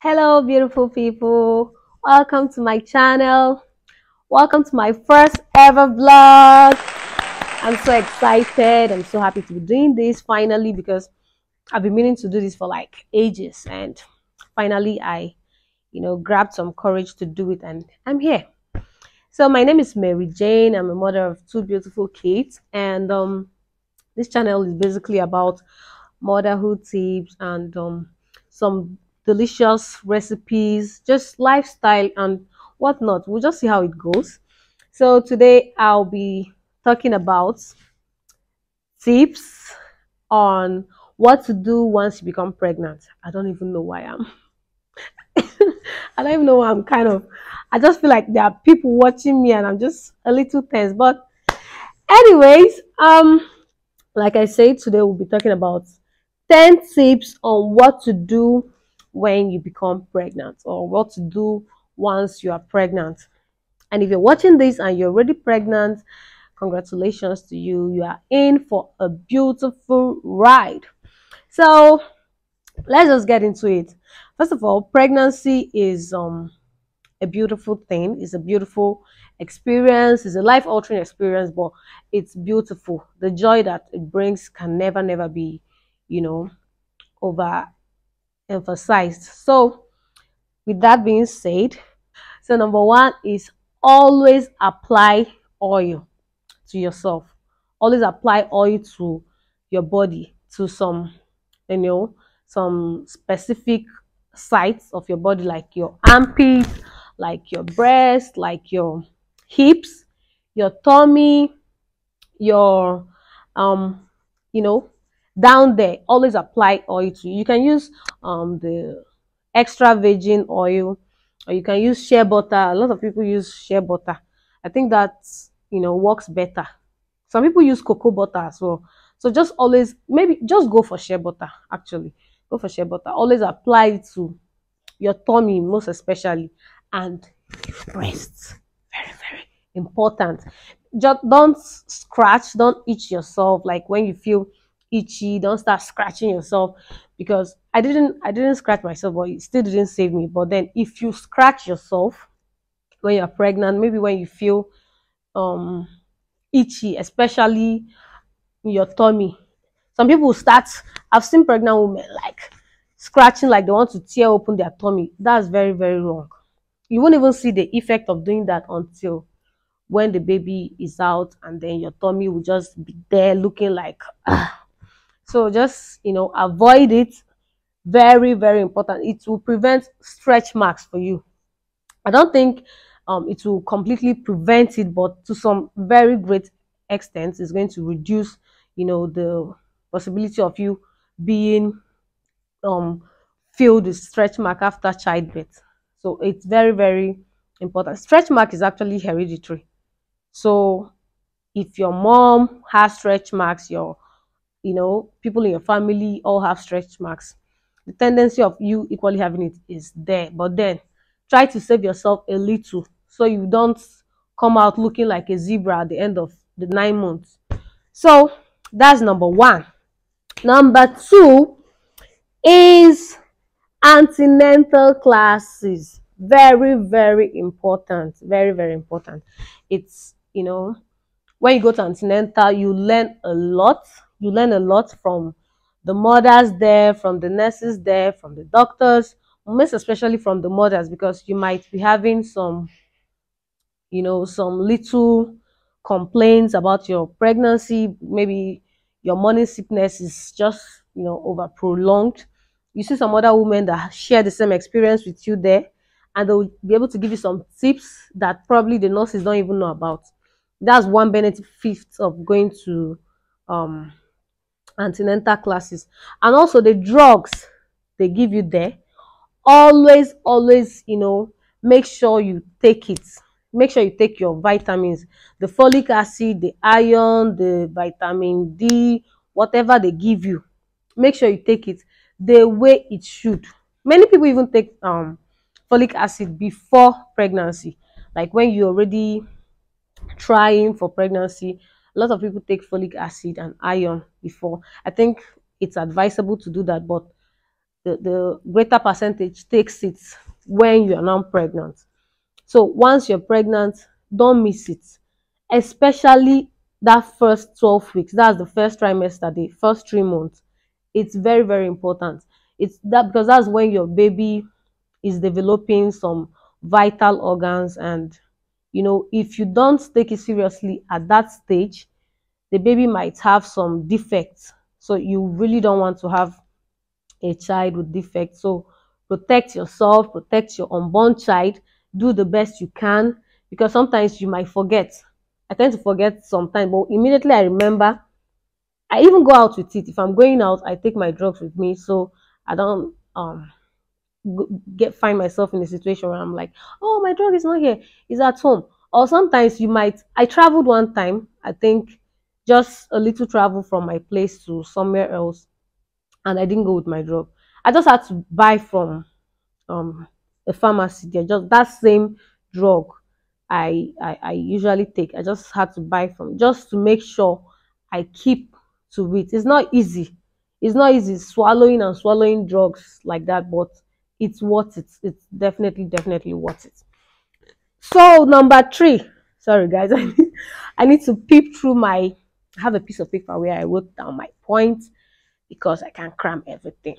Hello, beautiful people. Welcome to my channel. Welcome to my first ever vlog. I'm so excited. I'm so happy to be doing this finally because I've been meaning to do this for like ages. And finally, I, grabbed some courage to do it and I'm here. So my name is Mary Jane. I'm a mother of two beautiful kids. And this channel is basically about motherhood tips and some delicious recipes, just lifestyle and whatnot. We'll just see how it goes. So today I'll be talking about tips on what to do once you become pregnant. I don't even know why I'm I don't even know why I'm kind of I just feel like there are people watching me and I'm just a little tense. But anyways, like I said, today we'll be talking about 10 tips on what to do when you become pregnant or what to do once you are pregnant. And if you're watching this and you're already pregnant, congratulations to you. You are in for a beautiful ride. So let's just get into it. First of all, pregnancy is a beautiful thing. It's a beautiful experience. It's a life-altering experience, but it's beautiful. The joy that it brings can never be, over emphasized. So with that being said, so number one is always apply oil to yourself. Always apply oil to your body, to you know some specific sites of your body, like your armpits, like your breast, like your hips, your tummy, your you know down there. Always apply oil to you. You can use the extra virgin oil, or you can use shea butter. A lot of people use shea butter. I think that works better. Some people use cocoa butter as well. So just always, maybe just go for shea butter. Actually, go for shea butter. Always apply it to your tummy, most especially, and your breasts. Very important. Just don't scratch, don't itch yourself. Like when you feel itchy, don't start scratching yourself, because I didn't scratch myself, but it still didn't save me. But then if you scratch yourself when you're pregnant, maybe when you feel um itchy, especially in your tummy, some people start, I've seen pregnant women like scratching like they want to tear open their tummy. That's very wrong. You won't even see the effect of doing that until when the baby is out, and then your tummy will just be there looking like so just avoid it. Very important. It will prevent stretch marks for you. I don't think it will completely prevent it, but to some very great extent it's going to reduce the possibility of you being um filled with stretch mark after childbirth. So it's very important. Stretch mark is actually hereditary. So if your mom has stretch marks, your people in your family all have stretch marks, the tendency of you equally having it is there. But then try to save yourself a little so you don't come out looking like a zebra at the end of the 9 months. So that's number one. Number two is antenatal classes. Very important. Very important. It's when you go to antenatal, you learn a lot. You learn a lot from the mothers there, from the nurses there, from the doctors, most especially from the mothers, because you might be having some little complaints about your pregnancy. Maybe your morning sickness is just over prolonged. You see some other women that share the same experience with you there, and they'll be able to give you some tips that probably the nurses don't even know about. That's one benefit of going to um antenatal classes. And also the drugs they give you there, always make sure you take it. Make sure you take your vitamins, the folic acid, the iron, the vitamin D, whatever they give you. Make sure you take it the way it should. Many people even take folic acid before pregnancy, like when you're already trying for pregnancy. A lot of people take folic acid and iron before. I think it's advisable to do that, but the greater percentage takes it when you are not pregnant. So once you're pregnant, don't miss it, especially that first 12 weeks. That's the first trimester, the first 3 months. It's very, very important. It's that because that's when your baby is developing some vital organs. And if you don't take it seriously at that stage, the baby might have some defects. So you really don't want to have a child with defects. So protect yourself, protect your unborn child, do the best you can, because sometimes you might forget. I tend to forget sometimes, but immediately I remember. I even go out with it. If I'm going out, I take my drugs with me, so I don't find myself in a situation where I'm like, oh, my drug is not here, it's at home. Or sometimes I traveled one time, I think, just a little travel from my place to somewhere else, and I didn't go with my drug. I just had to buy from um a pharmacy there, just that same drug I usually take. I just had to buy from, just to make sure I keep to it. It's not easy. It's not easy swallowing and swallowing drugs like that, but it's worth it. It's definitely worth it. So number three, sorry guys, I need to peep through my. I have a piece of paper where I wrote down my points because I can't cram everything.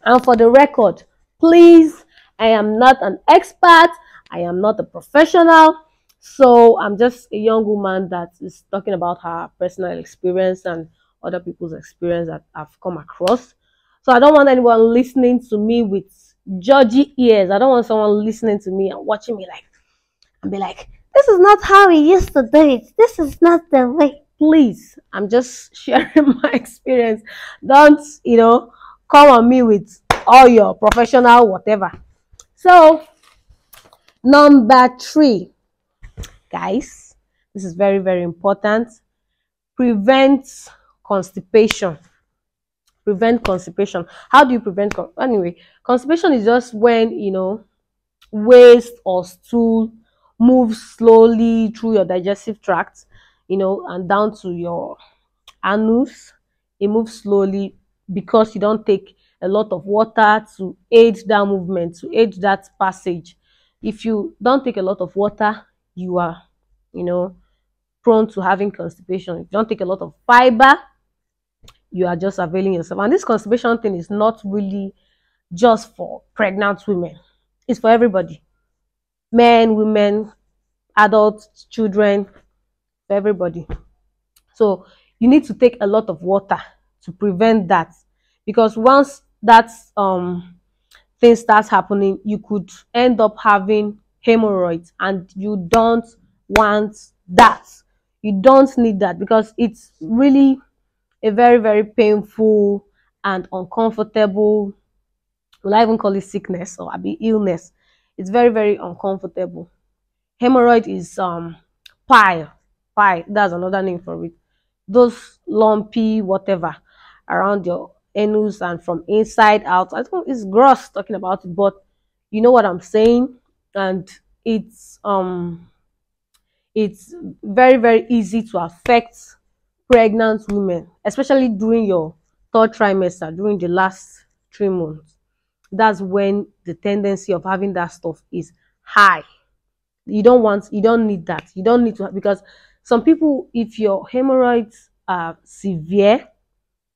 And for the record, please, I am not an expert. I am not a professional. So I'm just a young woman that is talking about her personal experience and other people's experience that I've come across. So I don't want anyone listening to me with judgy ears. I don't want someone listening to me and watching me like and be like, this is not how we used to do it. This is not the way. Please, I'm just sharing my experience. Don't, come on me with all your professional whatever. So, number three, guys, this is very, very important. Prevent constipation. Prevent constipation. How do you prevent anyway? Constipation is just when, waste or stool moves slowly through your digestive tract, and down to your anus. It moves slowly because you don't take a lot of water to aid that movement, to aid that passage. If you don't take a lot of water, you are, prone to having constipation. If you don't take a lot of fiber, you are just availing yourself. And this constipation thing is not really just for pregnant women. It's for everybody. Men, women, adults, children, for everybody. So you need to take a lot of water to prevent that, because once that thing starts happening, you could end up having hemorrhoids, and you don't want that. You don't need that, because it's really a very, very painful and uncomfortable, will I even call it sickness or be illness? It's very, very uncomfortable. Hemorrhoid is pie, that's another name for it. Those lumpy whatever around your anus and from inside out. I think it's gross talking about it, but you know what I'm saying. And it's very, very easy to affect pregnant women, especially during your third trimester, during the last 3 months. That's when the tendency of having that stuff is high. You don't need that. You don't need to, because some people, if your hemorrhoids are severe,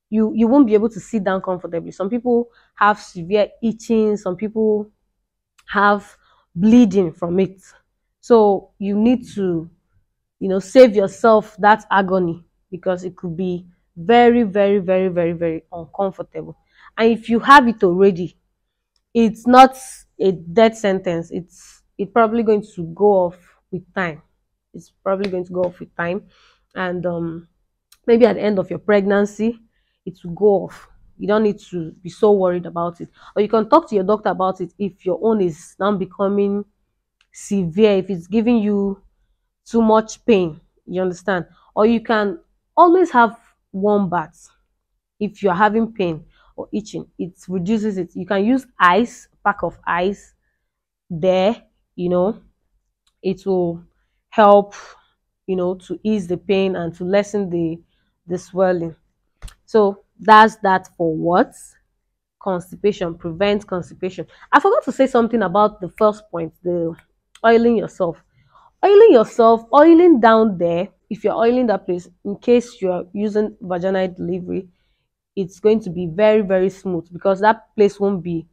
you won't be able to sit down comfortably. Some people have severe itching, some people have bleeding from it. So you need to, save yourself that agony, because it could be very, very, very, very, very uncomfortable. And if you have it already, it's not a death sentence. It's probably going to go off with time. It's probably going to go off with time. And maybe at the end of your pregnancy, it will go off. You don't need to be so worried about it. Or you can talk to your doctor about it if your own is now becoming severe, if it's giving you too much pain. You understand? Or you can always have warm baths if you're having pain or itching. It reduces it. You can use ice, pack of ice there. It will help, to ease the pain and to lessen the swelling. So that's that for what? constipation, prevent constipation. I forgot to say something about the first point, the oiling yourself. Oiling yourself, oiling down there, if you're oiling that place, in case you're using vaginal delivery, it's going to be very, very smooth because that place won't be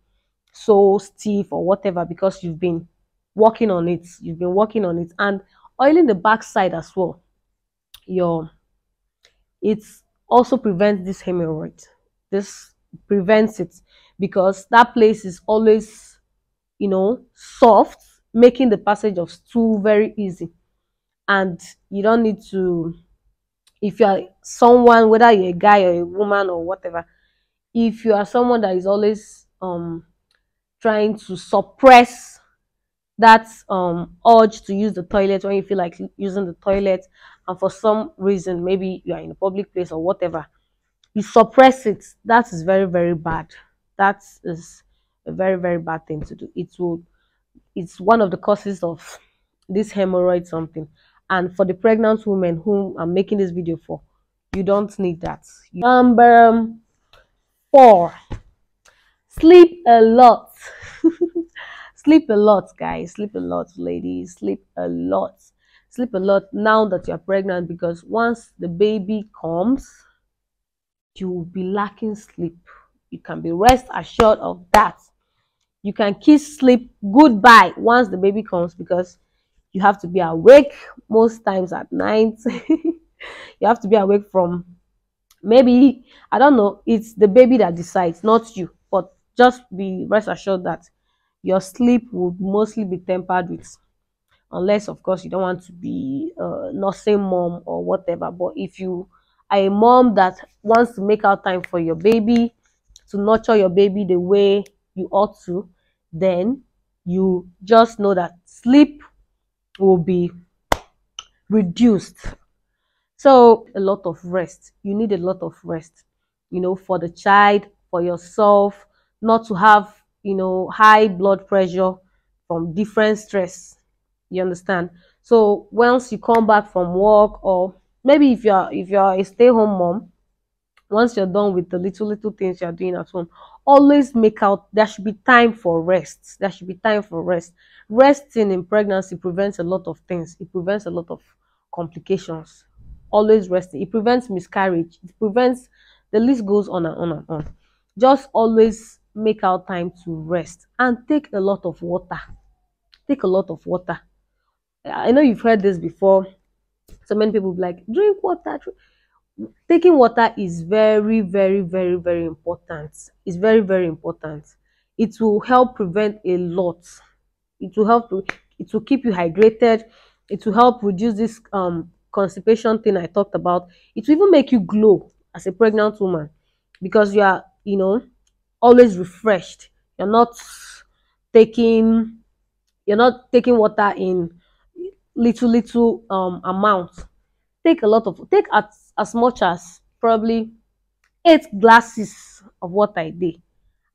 so stiff or whatever because you've been working on it. You've been working on it. And oiling the backside as well. Your it also prevents this hemorrhoid. This prevents it because that place is always, soft, making the passage of stool very easy. And you don't need to, if you are someone, whether you're a guy or a woman or whatever, if you are someone that is always trying to suppress that urge to use the toilet when you feel like using the toilet, and for some reason maybe you are in a public place or whatever, you suppress it, that is very, very bad. That is a very, very bad thing to do. It's one of the causes of this hemorrhoid something. And for the pregnant women whom I'm making this video for, you don't need that. Number 4, sleep a lot. Sleep a lot, guys. Sleep a lot, ladies. Sleep a lot. Sleep a lot now that you're pregnant, because once the baby comes, you will be lacking sleep. You can be rest assured of that. You can kiss sleep goodbye once the baby comes, because you have to be awake most times at night. You have to be awake from, maybe, I don't know, it's the baby that decides, not you. But just be rest assured that your sleep would mostly be tempered with, unless of course you don't want to be a nursing mom or whatever. But if you are a mom that wants to make out time for your baby, to nurture your baby the way you ought to, then you just know that sleep will be reduced. So a lot of rest. You need a lot of rest, for the child, for yourself, not to have, high blood pressure from different stress. You understand? So once you come back from work, or maybe if you're a stay-home mom, once you're done with the little things you're doing at home, always make out there should be time for rest. There should be time for rest. Resting in pregnancy prevents a lot of things. It prevents a lot of complications. Always resting. It prevents miscarriage. It prevents, the list goes on and on and on. Just always make out time to rest and take a lot of water. Take a lot of water. I know you've heard this before. So many people be like, drink water. Taking water is very, very, very, very important. It's very, very important. It will help prevent a lot. It will help. It will keep you hydrated. It will help reduce this constipation thing I talked about. It will even make you glow as a pregnant woman, because you are, always refreshed. You're not taking you're not taking water in little amounts. Take as much as probably 8 glasses of water a day.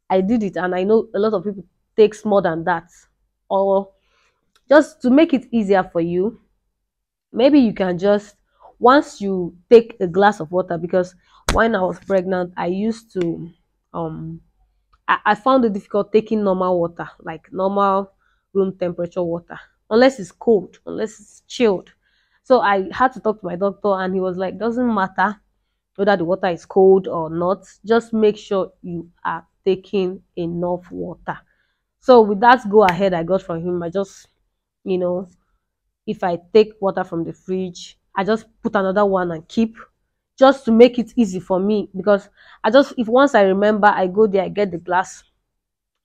I did it, and I know a lot of people takes more than that. Or just to make it easier for you, maybe you can just, once you take a glass of water, because when I was pregnant, I used to I found it difficult taking normal water, like normal room temperature water, unless it's cold, unless it's chilled. So I had to talk to my doctor, and he was like, doesn't matter whether the water is cold or not, just make sure you are taking enough water. So with that go ahead I got from him, I just, you know, if I take water from the fridge, I just put another one and keep, just to make it easy for me, because if once I remember, I go there, I get the glass,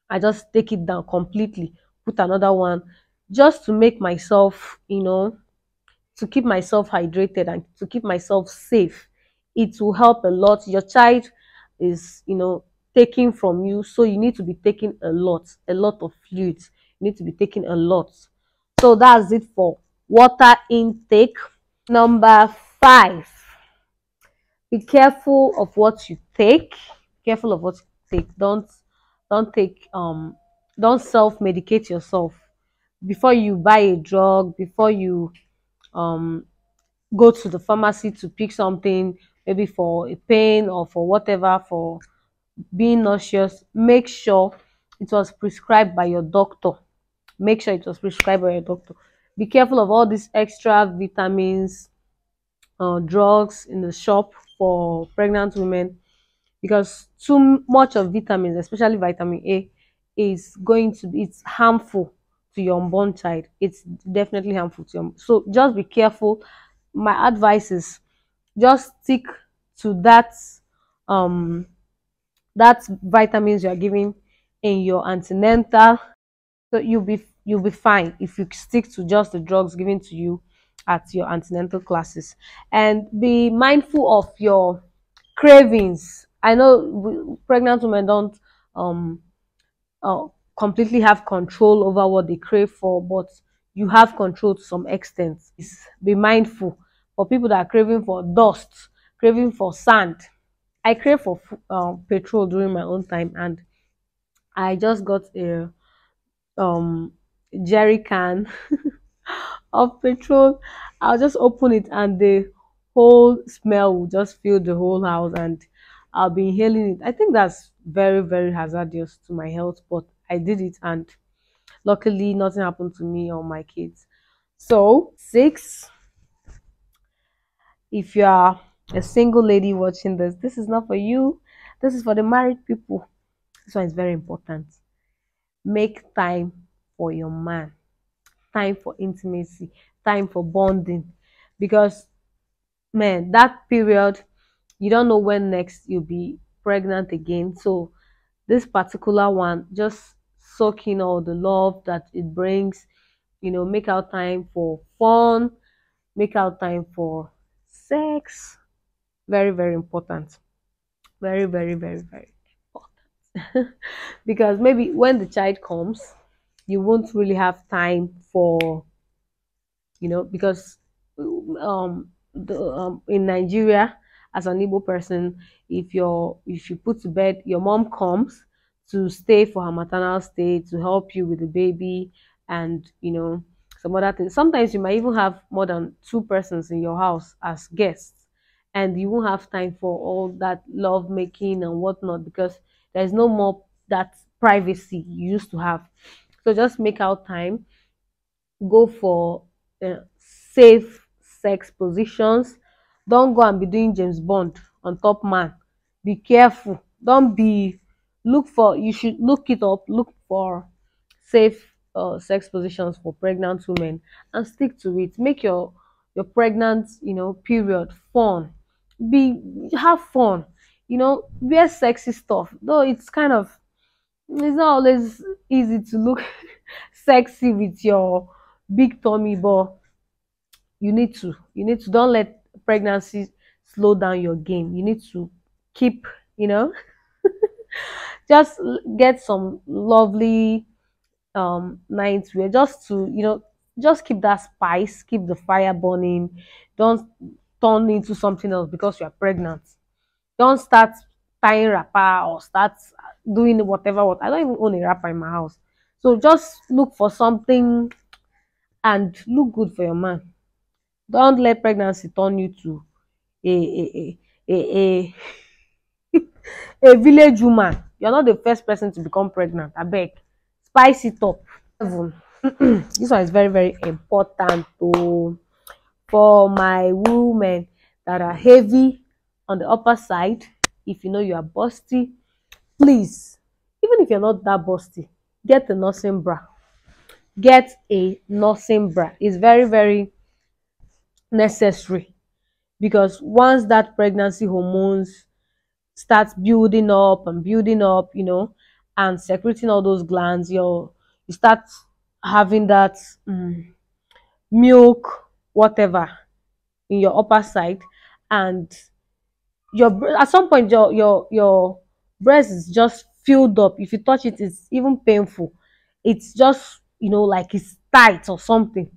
I just take it down completely, put another one, just to make myself, to keep myself hydrated and to keep myself safe. It will help a lot. Your child is, taking from you, so you need to be taking a lot of fluids. You need to be taking a lot. So that's it for water intake. Number 5, be careful of what you take. Careful of what you take. Don't take don't self-medicate yourself. Before you buy a drug, before you um go to the pharmacy to pick something, maybe for a pain or for whatever, for being nauseous, make sure it was prescribed by your doctor. Make sure it was prescribed by your doctor. Be careful of all these extra vitamins, drugs in the shop for pregnant women, because too much of vitamins, especially vitamin A, is going to be, it's harmful to your unborn child. It's definitely harmful to your, so just be careful. My advice is just stick to um that vitamins you are giving in your antenatal. So you'll be fine if you stick to just the drugs given to you at your antenatal classes. And be mindful of your cravings. I know pregnant women don't um uh, completely have control over what they crave for, but you have control to some extent. Be mindful for people that are craving for dust, craving for sand. I crave for petrol during my own time, and I just got a um jerry can of petrol. I'll just open it and the whole smell will just fill the whole house, and I'll be inhaling it. I think that's very, very hazardous to my health, but I did it, and luckily nothing happened to me or my kids. So, six, if you are a single lady watching this, this is not for you. This is for the married people. This one is very important. Make time for your man, time for intimacy, time for bonding, because man, that period, you don't know when next you'll be pregnant again. So this particular one, just soak in all the love that it brings. Make out time for fun, make out time for sex. Very, very important. Very, very, very, very important. Because maybe when the child comes, you won't really have time for, because in Nigeria, as an Igbo person, if you put to bed, your mom comes to stay for her maternal stay to help you with the baby, and some other things. Sometimes you might even have more than two persons in your house as guests, and you won't have time for all that love making and whatnot, because there's no more that privacy you used to have. So just make out time, go for safe sex positions. Don't go and be doing James Bond on top man. Be careful. Don't be look for You should look it up, look for safe sex positions for pregnant women and stick to it. Make your pregnant period fun. Be Have fun. Wear sexy stuff. Though it's not always easy to look sexy with your big tummy, but you need to don't let pregnancy slow down your game. You need to keep, you know just get some lovely nights where just to just keep that spice, keep the fire burning. Don't turn into something else because you are pregnant. Don't start tying wrapper or start doing whatever. What I don't even own a wrapper in my house. So just look for something and look good for your man. Don't let pregnancy turn you to a a village woman. You're not the first person to become pregnant. I beg. Spice it up. Seven. This one is very, very important for my women that are heavy on the upper side. If you know you are busty, please, even if you're not that busty, get a nursing bra. Get a nursing bra. It's very, very necessary, because once that pregnancy hormones starts building up, and secreting all those glands, you start having that milk, whatever, in your upper side, and at some point your breast is just filled up. If you touch it, it's even painful. It's just like it's tight or something.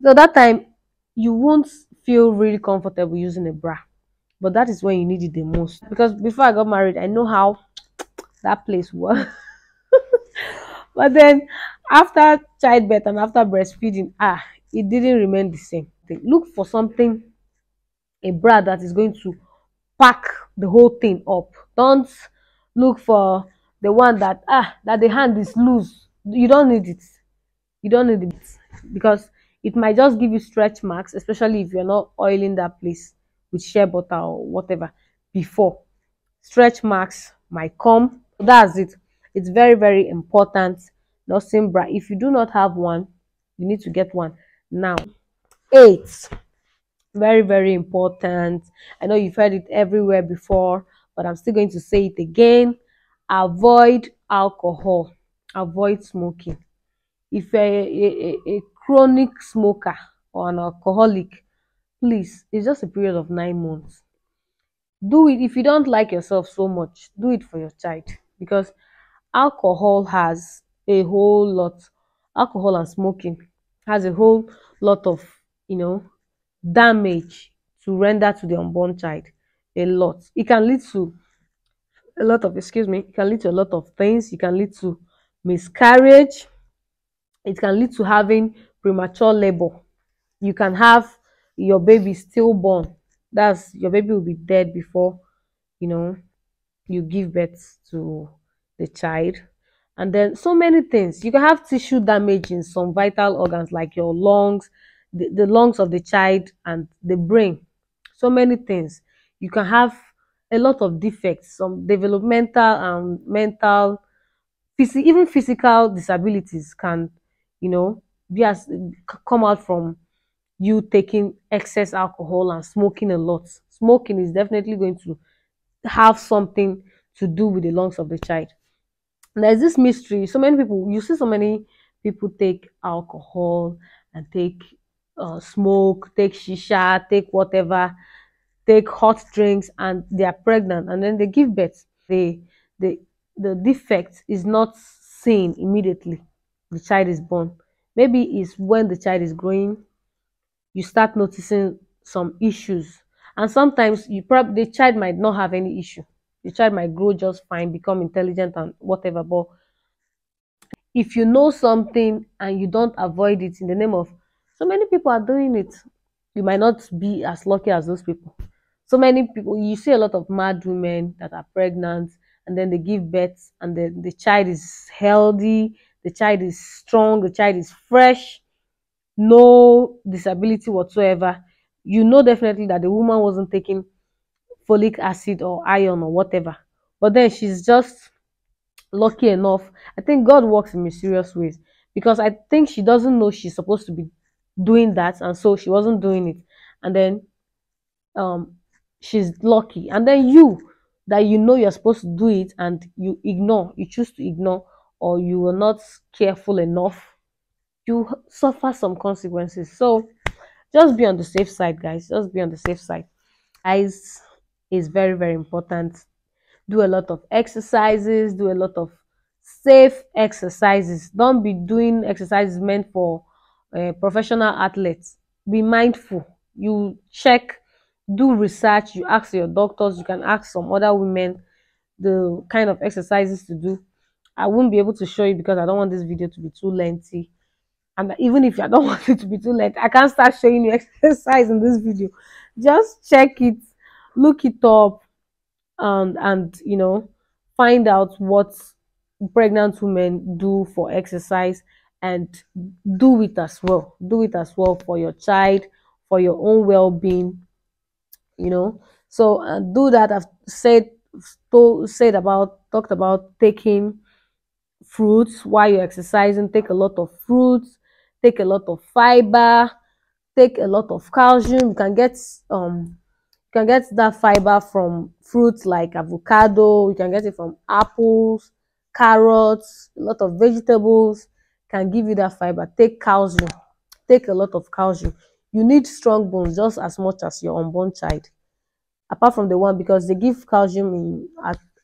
So that time you won't feel really comfortable using a bra, but that is when you need it the most. Because before I got married, I know how that place was. But then after childbirth and after breastfeeding, it didn't remain the same. Look for something, a bra that is going to pack the whole thing up. Don't Look for the one that that the hand is loose. You don't need it. You don't need it because it might just give you stretch marks, especially if you're not oiling that place with shea butter or whatever before. Stretch marks might come. That's it. It's very, very important. Nursing bra. If you do not have one, you need to get one now. 8. Very, very important. I know you've heard it everywhere before, but I'm still going to say it again. Avoid alcohol. Avoid smoking. If you're a chronic smoker or an alcoholic, please, it's just a period of 9 months. Do it. If you don't like yourself so much, do it for your child, because alcohol has a whole lot, alcohol and smoking has a whole lot of, you know, damage to render to the unborn child. A lot. It can lead to a lot of, excuse me, it can lead to a lot of things. It can lead to miscarriage. It can lead to having premature labor. You can have your baby stillborn. That's, your baby will be dead before, you know, you give birth to the child. And then so many things. You can have tissue damage in some vital organs like your lungs, the lungs of the child, and the brain. So many things. You can have a lot of defects, some developmental and mental, even physical disabilities can, you know, be as come out from you taking excess alcohol and smoking a lot. Smoking is definitely going to have something to do with the lungs of the child. There's this mystery. So many people, you see so many people take alcohol and take smoke, take shisha, take whatever, take hot drinks, and they are pregnant, and then they give birth. The the defect is not seen immediately. The child is born. Maybe it's when the child is growing, you start noticing some issues, and sometimes you probably, the child might not have any issue. The child might grow just fine, become intelligent and whatever. But if you know something and you don't avoid it in the name of, so many people are doing it, you might not be as lucky as those people. So many people, you see a lot of mad women that are pregnant and then they give birth, and the child is healthy, the child is strong, the child is fresh, no disability whatsoever. You know definitely that the woman wasn't taking folic acid or iron or whatever, but then she's just lucky enough. I think God works in mysterious ways, because I think she doesn't know she's supposed to be doing that, and so she wasn't doing it. And then um she's lucky. And then you, that you know you're supposed to do it and you ignore, you choose to ignore, or you were not careful enough, you suffer some consequences. So just be on the safe side, guys. Just be on the safe side. Eyes is very, very important. Do a lot of exercises, do a lot of safe exercises. Don't be doing exercises meant for professional athletes. Be mindful. You check, do research, you ask your doctors, you can ask some other women the kind of exercises to do. I won't be able to show you because I don't want this video to be too lengthy. And even if I don't want it to be too late, I can't start showing you exercise in this video. Just check it, look it up, and you know, find out what pregnant women do for exercise, and do it as well. Do it as well for your child, for your own well-being, you know. So do that. I've said about, talked about taking fruits while you're exercising. Take a lot of fruits, take a lot of fiber, take a lot of calcium. You can get that fiber from fruits like avocado. You can get it from apples, carrots, a lot of vegetables can give you that fiber. Take calcium. Take a lot of calcium. You need strong bones just as much as your unborn child. Apart from the one, because they give calcium in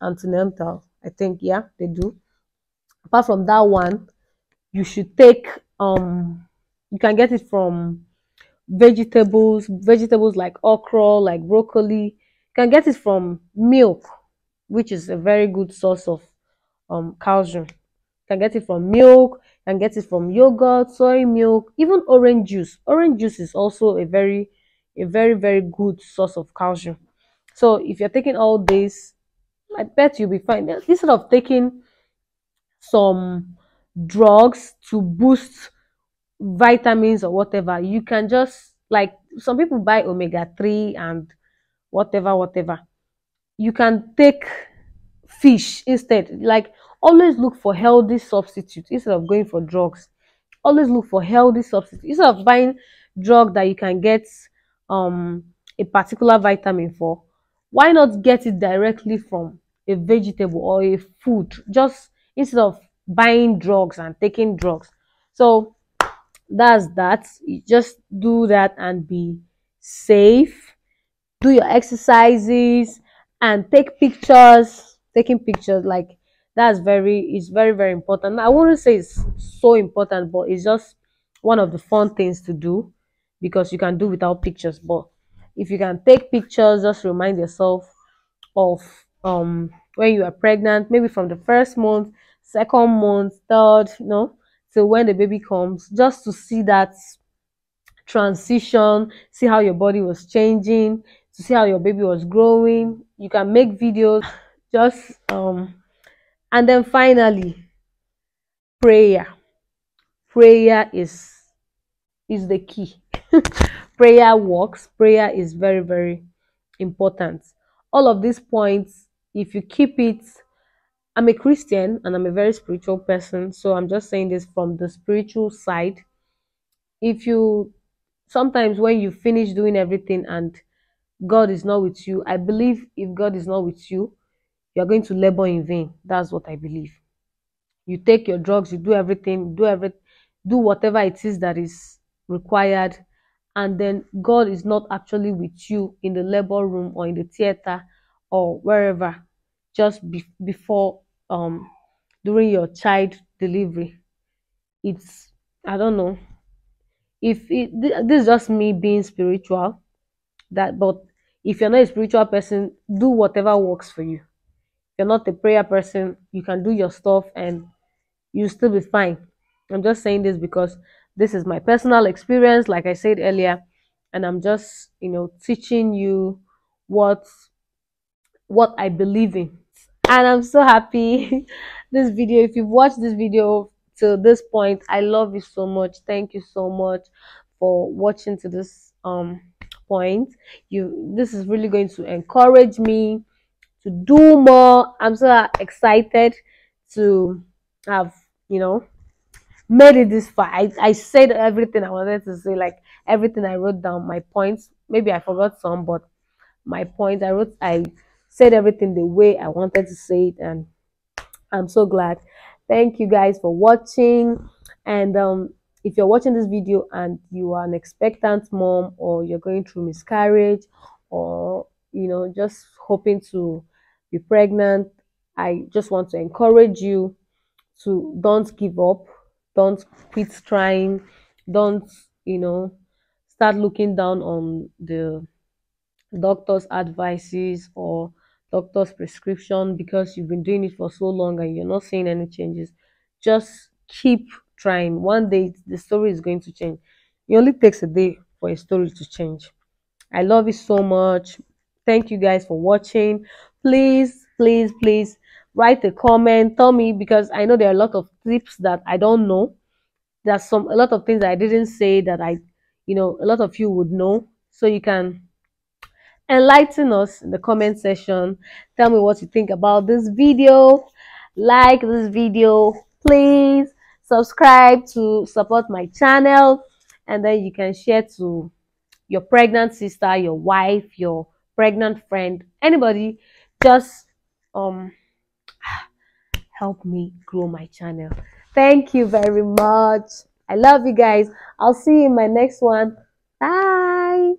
antenatal, I think, yeah, they do. Apart from that one, you should take you can get it from vegetables like okra, like broccoli. You can get it from milk, which is a very good source of calcium. You can get it from milk, you can get it from yogurt, soy milk, even orange juice. Orange juice is also a very, very good source of calcium. So if you're taking all this, I bet you'll be fine. Instead of taking some drugs to boost vitamins or whatever, you can just, like, some people buy omega 3 and whatever. You can take fish instead. Like, always look for healthy substitutes instead of going for drugs. Always look for healthy substitutes instead of buying drug that you can get um a particular vitamin for. Why not get it directly from a vegetable or a food, just instead of buying drugs and taking drugs? So that's that. You just do that and be safe. Do your exercises and take pictures. Taking pictures, like, that's very, it's very, very important. I wouldn't say it's so important, but it's just one of the fun things to do, because you can do without pictures. But if you can take pictures, just remind yourself of when you are pregnant, maybe from the first month, second month, third, till when the baby comes, just to see that transition, see how your body was changing, to see how your baby was growing. You can make videos, just and then finally, prayer. Prayer is the key. Prayer works. Prayer is very, very important. All of these points, if you keep it, I'm a Christian and I'm a very spiritual person, so I'm just saying this from the spiritual side. If you, sometimes when you finish doing everything and God is not with you, I believe if God is not with you, you're going to labor in vain. That's what I believe. You take your drugs, you do everything, do whatever it is that is required, and then God is not actually with you in the labor room or in the theater or wherever, just before during your child delivery. It's, I don't know, if this is just me being spiritual, that, but if you're not a spiritual person, do whatever works for you. If you're not a prayer person, you can do your stuff and you still be fine. I'm just saying this because this is my personal experience, like I said earlier, and I'm just, teaching you what I believe in. And I'm so happy. This video, if you've watched this video to this point, I love you so much. Thank you so much for watching to this point. This is really going to encourage me to do more. I'm so excited to have, made it this far. I said everything I wanted to say, like everything I wrote down, my points. Maybe I forgot some, but my points I said everything the way I wanted to say it, and I'm so glad. Thank you guys for watching. And if you're watching this video and you are an expectant mom, or you're going through miscarriage, or just hoping to be pregnant, I just want to encourage you to don't give up, don't quit trying, don't start looking down on the doctor's advices or doctor's prescription because you've been doing it for so long and you're not seeing any changes. Just keep trying. One day the story is going to change. It only takes a day for a story to change. I love you so much. Thank you guys for watching. Please, please, please write a comment. Tell me, because I know there are a lot of tips that I don't know. There's a lot of things I didn't say that a lot of you would know. So you can enlighten us in the comment section. Tell me what you think about this video. Like this video, please. Subscribe to support my channel, and then you can share to your pregnant sister, your wife, your pregnant friend, anybody. Just help me grow my channel. Thank you very much. I love you guys. I'll see you in my next one. Bye.